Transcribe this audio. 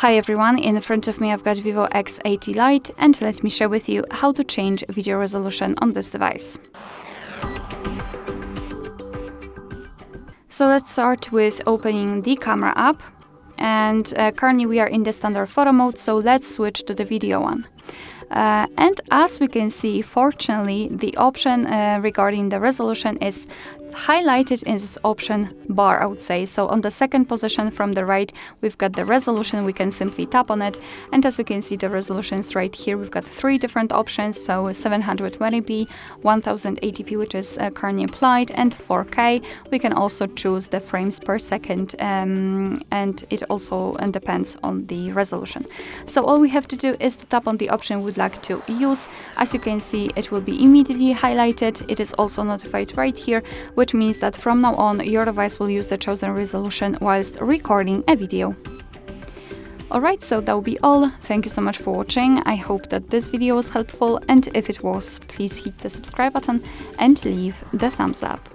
Hi everyone, in front of me I've got VIVO X80 Lite, and let me share with you how to change video resolution on this device. So let's start with opening the camera app, and currently we are in the standard photo mode, so let's switch to the video one. And as we can see, fortunately, the option regarding the resolution is highlighted in this option bar, I would say. So on the second position from the right, we've got the resolution. We can simply tap on it, and as you can see, the resolution is right here. We've got three different options, so 720p, 1080p, which is currently applied, and 4K. We can also choose the frames per second, and it also depends on the resolution. So all we have to do is to tap on the option we'd like to use. As you can see, it will be immediately highlighted. It is also notified right here, which means that from now on your device will use the chosen resolution whilst recording a video. Alright, so that will be all. Thank you so much for watching. I hope that this video was helpful, and if it was, please hit the subscribe button and leave the thumbs up.